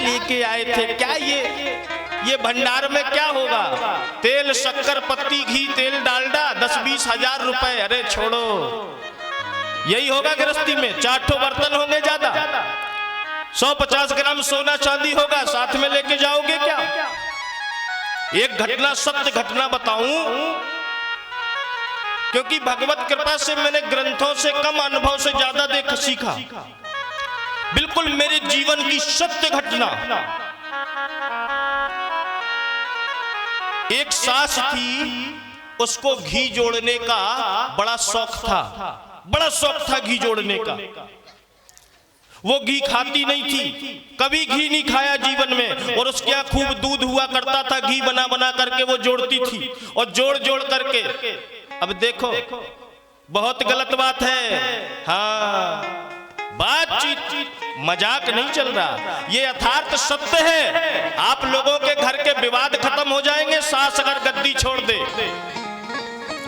लेके आए थे, क्या ये भंडार में क्या होगा? तेल, शक्कर, पत्ती, घी, तेल, डालडा, 10-20 हजार रुपए। अरे छोड़ो, यही होगा गृहस्थी में। 4 ठो बर्तन होंगे ज्यादा, 150 ग्राम सोना चांदी होगा, साथ में लेके जाओगे क्या? एक घटना, सत्य घटना बताऊं, क्योंकि भगवत कृपा से मैंने ग्रंथों से कम, अनुभव से ज्यादा देख सीखा। बिल्कुल मेरे जीवन की सत्य घटना। एक सास थी, उसको घी जोड़ने का बड़ा शौक था, बड़ा शौक था घी जोड़ने का। वो घी खाती नहीं थी, कभी घी नहीं खाया जीवन में, और उसके यहाँ खूब दूध हुआ करता था, घी बना बना करके वो जोड़ती थी, और जोड़ जोड़ करके। अब देखो, बहुत गलत बात है, हाँ, बातचीत मजाक नहीं चल रहा, ये यथार्थ सत्य है। आप लोगों के घर के विवाद खत्म हो जाएंगे सास अगर गद्दी छोड़ दे।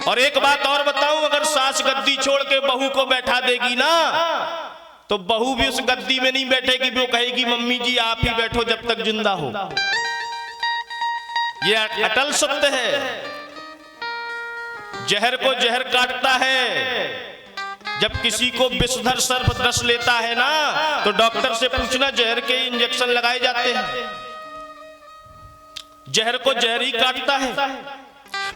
और एक बात और बताऊं, अगर सास गद्दी छोड़ के बहू को बैठा देगी ना, तो बहू भी उस गद्दी में नहीं बैठेगी, वो कहेगी मम्मी जी आप ही बैठो जब तक जिंदा हो। ये अटल सत्य है। जहर को जहर काटता है। जब किसी को विषधर सर्प डस लेता है ना, तो डॉक्टर से पूछना, जहर के इंजेक्शन लगाए जाते हैं। जहर को जहर ही काटता है।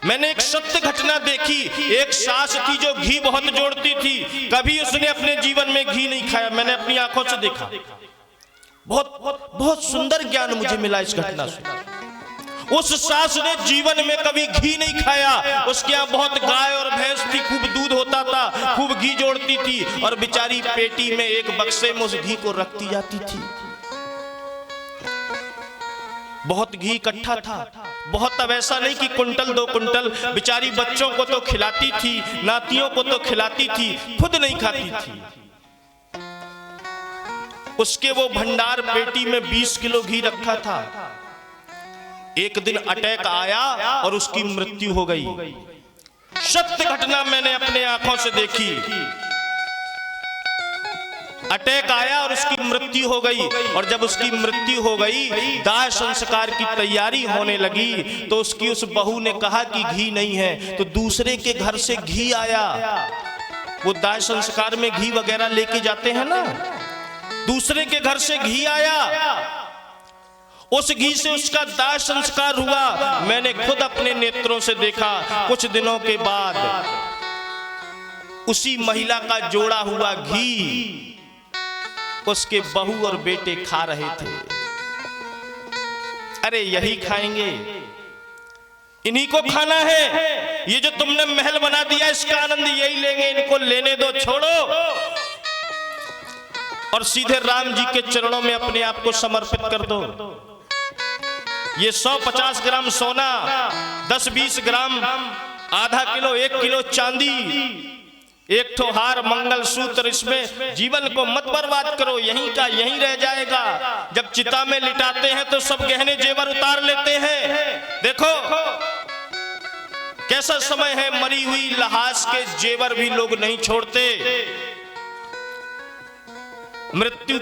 मैंने एक सत्य घटना देखी। एक सास थी जो घी बहुत जोड़ती थी, कभी उसने अपने जीवन में घी नहीं खाया। मैंने अपनी आंखों से देखा। बहुत बहुत बहुत सुंदर ज्ञान मुझे मिला इस घटना से। उस सास ने जीवन में कभी घी नहीं खाया। उसके यहाँ बहुत गाय और भैंस थी, खूब दूध होता था, खूब घी जोड़ती थी, और बेचारी पेटी में एक बक्से में उस घी को रखती जाती थी। बहुत घी इकट्ठा था, बहुत। अब ऐसा नहीं कि कुंटल 2 कुंटल, बेचारी बच्चों को तो खिलाती थी, नातियों को तो खिलाती थी, खुद नहीं खाती थी। उसके वो भंडार पेटी में 20 किलो घी रखा था। एक दिन अटैक आया और उसकी मृत्यु हो गई। सत्य घटना मैंने अपने आंखों से देखी। अटैक आया और उसकी मृत्यु हो गई। और जब उसकी मृत्यु हो गई, दाह संस्कार की तैयारी होने लगी, तो उसकी उस बहू ने कहा कि घी नहीं है, तो दूसरे के घर से घी आया। वो दाह संस्कार में घी वगैरह लेके जाते हैं ना, दूसरे के घर से घी आया। उस घी से उसका दाह संस्कार हुआ। मैंने खुद अपने नेत्रों से देखा। कुछ दिनों के बाद उसी महिला का जोड़ा हुआ घी उसके बहू और बेटे खा रहे थे। अरे यही खाएंगे, इन्हीं को खाना है। ये जो तुमने महल बना दिया, इसका आनंद यही लेंगे, इनको लेने दो, छोड़ो। और सीधे राम जी के चरणों में अपने आप को समर्पित कर दो। ये 150 ग्राम सोना, 10-20 ग्राम, आधा किलो, 1 किलो चांदी, 1 ठो हार, मंगल सूत्र, इसमें जीवन को मत बर्बाद करो। यहीं का यहीं रह जाएगा। जब चिता में लिटाते हैं तो सब गहने जेवर उतार लेते हैं। देखो कैसा समय है, मरी हुई लहास के जेवर भी लोग नहीं छोड़ते। मृत्यु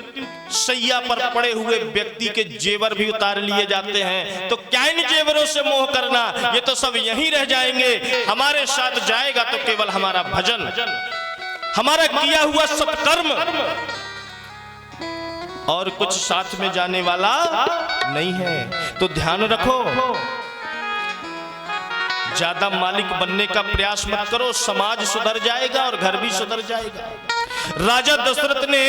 सैया पर पड़े हुए व्यक्ति के जेवर भी उतार लिए जाते हैं। तो क्या इन जेवरों से मोह करना, ये तो सब यहीं रह जाएंगे। हमारे साथ जाएगा तो केवल हमारा भजन, हमारा किया हुआ सत्कर्म, और कुछ साथ में जाने वाला नहीं है। तो ध्यान रखो, ज्यादा मालिक बनने का प्रयास मत करो। समाज सुधर जाएगा और घर भी सुधर जाएगा। राजा दशरथ ने